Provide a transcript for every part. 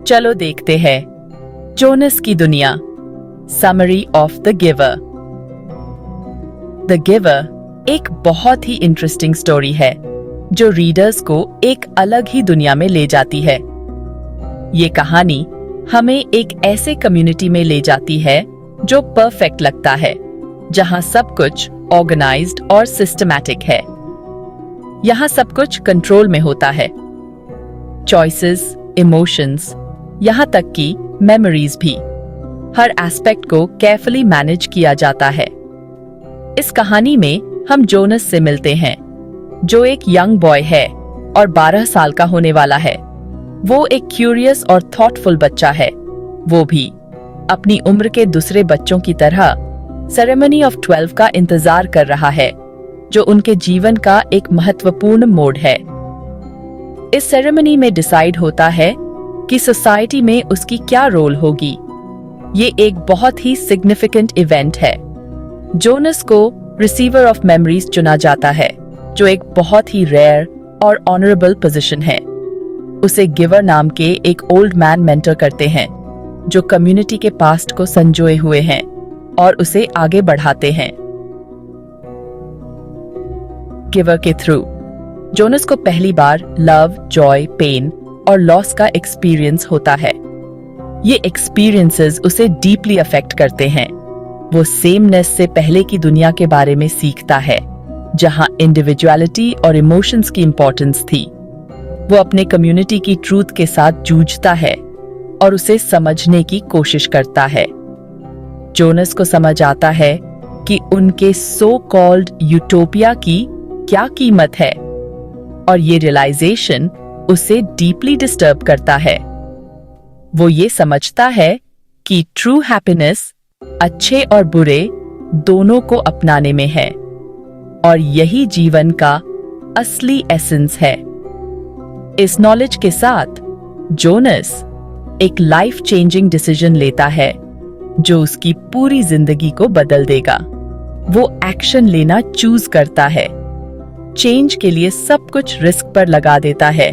चलो देखते हैं जोनस की दुनिया। Summary of the giver. The giver एक बहुत ही इंटरेस्टिंग स्टोरी है जो रीडर्स को एक अलग ही दुनिया में ले जाती है। ये कहानी हमें एक ऐसे कम्युनिटी में ले जाती है जो परफेक्ट लगता है, जहां सब कुछ ऑर्गेनाइज्ड और सिस्टमैटिक है। यहाँ सब कुछ कंट्रोल में होता है। चॉइसेस, इमोशंस, यहाँ तक कि मेमोरीज भी, हर एस्पेक्ट को केयरफुली मैनेज किया जाता है। इस कहानी में हम जोनस से मिलते हैं, जो एक यंग बॉय है और 12 साल का होने वाला है। वो एक क्यूरियस और थॉटफुल बच्चा है। वो भी अपनी उम्र के दूसरे बच्चों की तरह सेरेमनी ऑफ 12 का इंतजार कर रहा है, जो उनके जीवन का एक महत्वपूर्ण मोड़ है। इस सेरेमनी में डिसाइड होता है कि सोसाइटी में उसकी क्या रोल होगी। ये एक बहुत ही सिग्निफिकेंट इवेंट है। जोनस को रिसीवर ऑफ मेमोरीज चुना जाता है, जो एक बहुत ही रेयर और ऑनरेबल पोजीशन है। उसे गिवर नाम के एक ओल्ड मैन मेंटर करते हैं, जो कम्युनिटी के पास्ट को संजोए हुए हैं और उसे आगे बढ़ाते हैं। गिवर के थ्रू जोनस को पहली बार लव, जॉय, पेन और लॉस का एक्सपीरियंस होता है। ये एक्सपीरियंसेस उसे डीपली अफेक्ट करते हैं। वो सेमनेस से पहले की दुनिया के बारे में सीखता है, जहां इंडिविजुअलिटी और इमोशंस की इंपॉर्टेंस थी। वो अपने कम्युनिटी की ट्रूथ के साथ जूझता है और उसे समझने की कोशिश करता है। जोनस को समझ आता है कि उनके सो कॉल्ड यूटोपिया की क्या कीमत है, और ये रियलाइजेशन उसे डीपली डिस्टर्ब करता है। वो ये समझता है कि ट्रू हैप्पीनेस अच्छे और बुरे दोनों को अपनाने में है, और यही जीवन का असली एसेंस है। इस नॉलेज के साथ जोनस एक लाइफ चेंजिंग डिसीजन लेता है, जो उसकी पूरी जिंदगी को बदल देगा। वो एक्शन लेना चूज करता है, चेंज के लिए सब कुछ रिस्क पर लगा देता है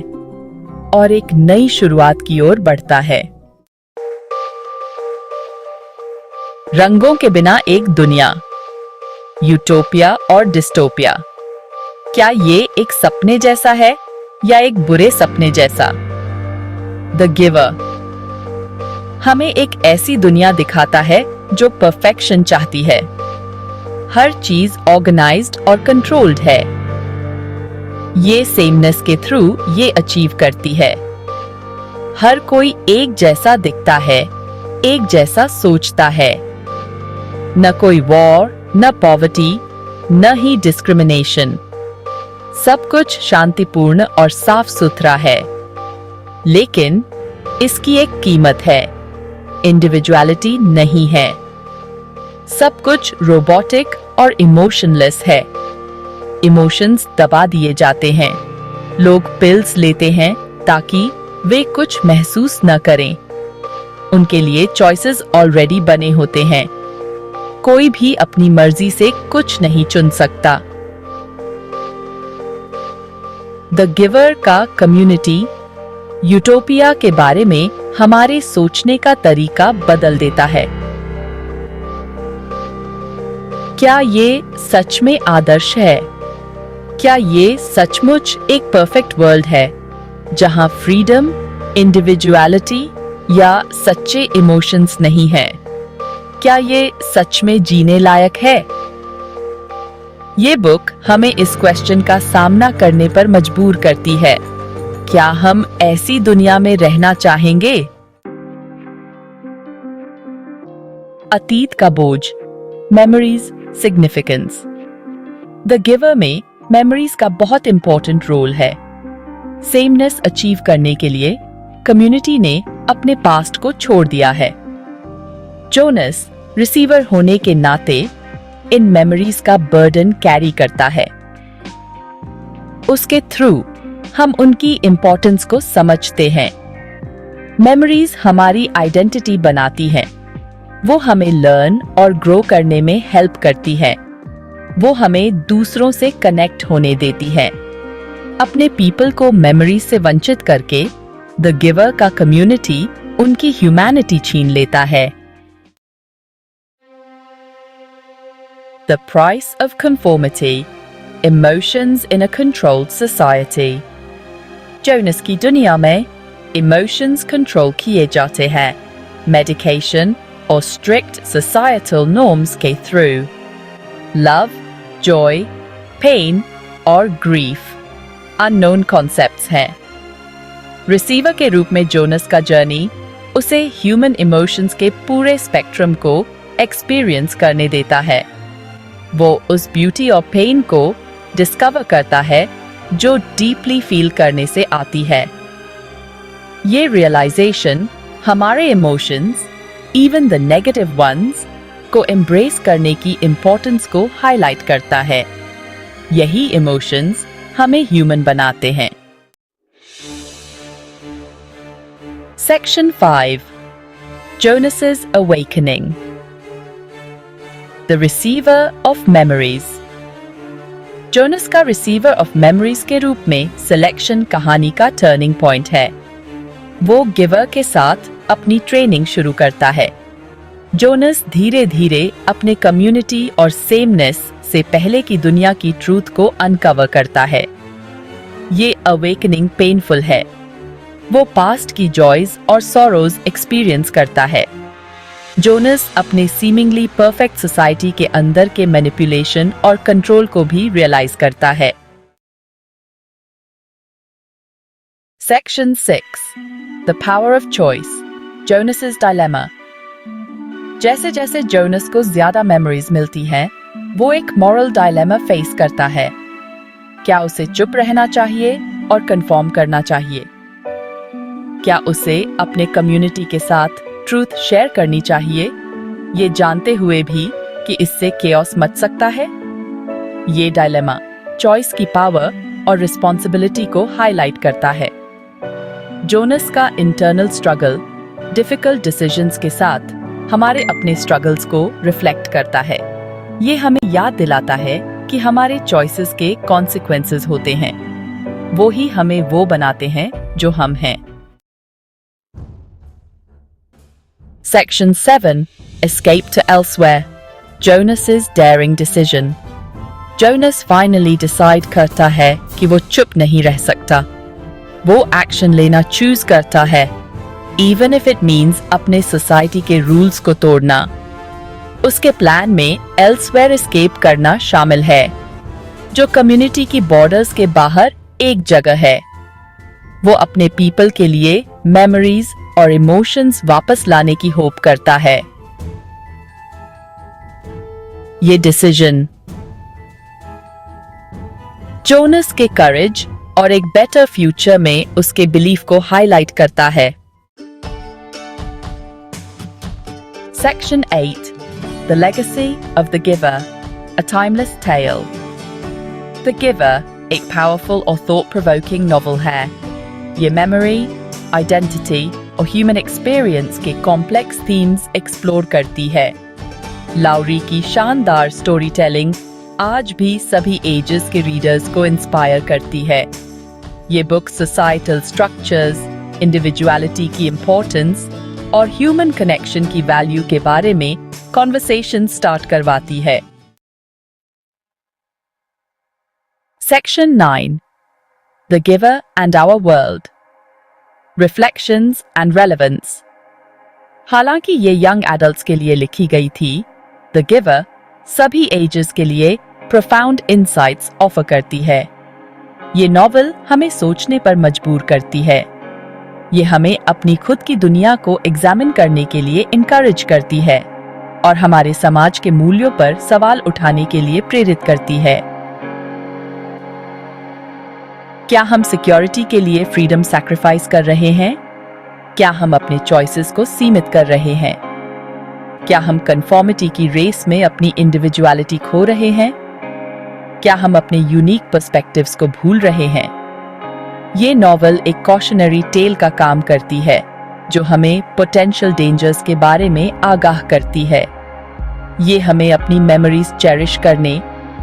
और एक नई शुरुआत की ओर बढ़ता है। रंगों के बिना एक दुनिया, यूटोपिया और डिस्टोपिया। क्या ये एक सपने जैसा है या एक बुरे सपने जैसा? द गिवर हमें एक ऐसी दुनिया दिखाता है जो परफेक्शन चाहती है। हर चीज ऑर्गेनाइज्ड और कंट्रोल्ड है। ये सेमनेस के थ्रू ये अचीव करती है। हर कोई एक जैसा दिखता है, एक जैसा सोचता है। न कोई वॉर, न पॉवर्टी, न ही डिस्क्रिमिनेशन। सब कुछ शांतिपूर्ण और साफ सुथरा है। लेकिन इसकी एक कीमत है। इंडिविजुअलिटी नहीं है। सब कुछ रोबोटिक और इमोशनलेस है। इमोशंस दबा दिए जाते हैं। लोग पिल्स लेते हैं ताकि वे कुछ महसूस न करें। उनके लिए चॉइसेस ऑलरेडी बने होते हैं। कोई भी अपनी मर्जी से कुछ नहीं चुन सकता। द गिवर का कम्युनिटी यूटोपिया के बारे में हमारे सोचने का तरीका बदल देता है। क्या ये सच में आदर्श है? क्या ये सचमुच एक परफेक्ट वर्ल्ड है, जहां फ्रीडम, इंडिविजुअलिटी या सच्चे इमोशंस नहीं है? क्या ये सच में जीने लायक है? ये बुक हमें इस क्वेश्चन का सामना करने पर मजबूर करती है। क्या हम ऐसी दुनिया में रहना चाहेंगे? अतीत का बोझ, मेमोरीज, सिग्निफिकेंस। द गिवर में मेमोरीज का बहुत इंपॉर्टेंट रोल है। सेमनेस अचीव करने के लिए कम्युनिटी ने अपने पास्ट को छोड़ दिया है। जोनस रिसीवर होने के नाते इन मेमोरीज का बर्डन कैरी करता है। उसके थ्रू हम उनकी इंपॉर्टेंस को समझते हैं। मेमोरीज हमारी आइडेंटिटी बनाती हैं। वो हमें लर्न और ग्रो करने में हेल्प करती है। वो हमें दूसरों से कनेक्ट होने देती है। अपने पीपल को मेमोरी से वंचित करके द गिवर का कम्युनिटी उनकी ह्यूमैनिटी छीन लेता है। The price of conformity. Emotions in a controlled society. Jonas की दुनिया में इमोशंस कंट्रोल किए जाते हैं मेडिकेशन और स्ट्रिक्ट सोसाइटल नॉर्म्स के थ्रू। लव, जॉय, पेन और ग्रीफ अननोन कॉन्सेप्ट्स हैं। रिसीवर के रूप में जोनस का जर्नी उसे ह्यूमन इमोशंस के पूरे स्पेक्ट्रम को एक्सपीरियंस करने देता है। वो उस ब्यूटी और पेन को डिस्कवर करता है जो डीपली फील करने से आती है। ये रियलाइजेशन हमारे emotions, even the negative ones, को एम्ब्रेस करने की इम्पोर्टेंस को हाईलाइट करता है। यही इमोशंस हमें ह्यूमन बनाते हैं। Section 5. Jonas's Awakening. The Receiver of Memories. Jonas का रिसीवर ऑफ मेमोरीज के रूप में सिलेक्शन कहानी का टर्निंग पॉइंट है। वो गिवर के साथ अपनी ट्रेनिंग शुरू करता है। जोनस धीरे धीरे अपने कम्युनिटी और सेमनेस से पहले की दुनिया की ट्रूथ को अनकवर करता है। ये अवेकनिंग पेनफुल है। वो पास्ट की जॉयज और सॉरोज एक्सपीरियंस करता है। जोनस अपने सीमिंगली परफेक्ट सोसाइटी के अंदर के मैनिपुलेशन और कंट्रोल को भी रियलाइज करता है। Section 6. The Power of Choice. Jonas's Dilemma. जैसे जैसे जोनस को ज्यादा मेमोरीज मिलती हैं, वो एक मॉरल डायलेमा फेस करता है। क्या उसे चुप रहना चाहिए और कंफर्म करना चाहिए? क्या उसे अपने कम्युनिटी के साथ ट्रूथ शेयर करनी चाहिए, ये जानते हुए भी कि इससे केओस मच सकता है? ये डायलेमा चॉइस की पावर और रिस्पॉन्सिबिलिटी को हाईलाइट करता है। जोनस का इंटरनल स्ट्रगल डिफिकल्ट डिसीजंस के साथ हमारे अपने स्ट्रगल्स को रिफ्लेक्ट करता है। ये हमें याद दिलाता है कि हमारे चॉइसेस के कॉन्सिक्वेंसेस होते हैं। वो ही हमें वो बनाते हैं जो हम हैं। Section 7. Escape to Elsewhere. Jonas's Daring Decision. Jonas finally decide करता है कि वो चुप नहीं रह सकता। वो एक्शन लेना चूज करता है, इवन इफ इट मीन्स अपने सोसाइटी के रूल्स को तोड़ना। उसके प्लान में एल्सवेयर एस्केप करना शामिल है, जो कम्युनिटी की बॉर्डर्स के बाहर एक जगह है। वो अपने पीपल के लिए मेमोरीज और इमोशंस वापस लाने की होप करता है। ये डिसीजन जोनस के करेज और एक बेटर फ्यूचर में उसके बिलीफ को हाईलाइट करता है। Section 8. The Legacy of the Giver. A Timeless Tale. The Giver एक पावरफुल और thought-provoking नॉवल है। ये मेमोरी, आइडेंटिटी और ह्यूमन एक्सपीरियंस के कॉम्प्लेक्स थीम्स एक्सप्लोर करती है। लाउरी की शानदार स्टोरी टेलिंग आज भी सभी एजेस के रीडर्स को इंस्पायर करती है। ये बुक सोसाइटल स्ट्रक्चर्स, इंडिविजुअलिटी की इम्पोर्टेंस और ह्यूमन कनेक्शन की वैल्यू के बारे में कॉन्वर्सेशन स्टार्ट करवाती है। Section 9. The Giver and Our World. Reflections and Relevance. हालांकि ये यंग एडल्ट्स के लिए लिखी गई थी, द गिवर सभी एजेस के लिए प्रोफाउंड इनसाइट्स ऑफर करती है। ये नॉवल हमें सोचने पर मजबूर करती है। ये हमें अपनी खुद की दुनिया को एग्जामिन करने के लिए इनकरेज करती है और हमारे समाज के मूल्यों पर सवाल उठाने के लिए प्रेरित करती है। क्या हम सिक्योरिटी के लिए फ्रीडम सैक्रिफाइस कर रहे हैं? क्या हम अपने चॉइसेस को सीमित कर रहे हैं? क्या हम कंफर्मिटी की रेस में अपनी इंडिविजुअलिटी खो रहे हैं? क्या हम अपने यूनिक पर्सपेक्टिव्स को भूल रहे हैं? ये नॉवल एक कॉशनरी टेल का काम करती है, जो हमें पोटेंशियल डेंजर्स के बारे में आगाह करती है। ये हमें अपनी मेमोरीज चेरिश करने,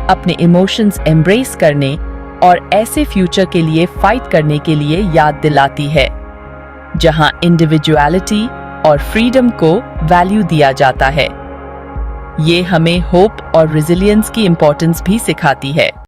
अपने इमोशंस एम्ब्रेस करने और ऐसे फ्यूचर के लिए फाइट करने के लिए याद दिलाती है। जहां इंडिविजुअलिटी और फ्रीडम को वैल्यू दिया जाता है। ये हमें होप और रेजिलियंस की इम्पोर्टेंस भी सिखाती है।